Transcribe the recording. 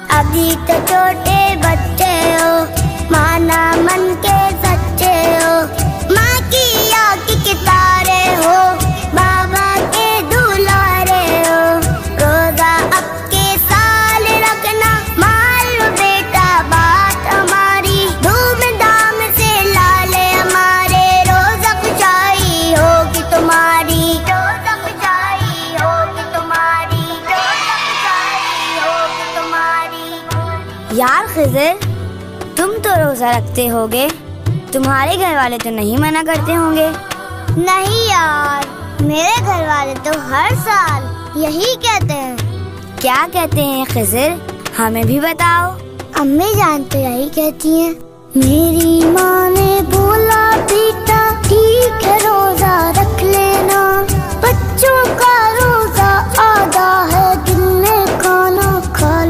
ابھی تو چھوٹے بچے ہو، مانا من کے سچے ہو، ماں کی آنکھ کے تارے ہو، بابا کے دلارے ہو، روزہ اب کے سال رکھنا، مان لو بیٹا بات ہماری، دھوم دھام سے لالے ہمارے، روزہ کھچائی ہوگی تمہاری، روزہ کھچائی ہوگی تمہاری، روزہ کھچائی ہوگی تمہاری۔ یار خضر، تم تو روزہ رکھتے ہوگے، تمہارے گھر والے تو نہیں منع کرتے ہوں گے؟ نہیں یار، میرے گھر والے تو ہر سال یہی کہتے ہیں۔ کیا کہتے ہیں خضر؟ ہمیں بھی بتاؤ۔ امی جان تو یہی کہتی ہیں، میری ماں نے بولا بیٹا ٹھیک ہے روزہ رکھ لینا، بچوں کا روزہ آدھا ہے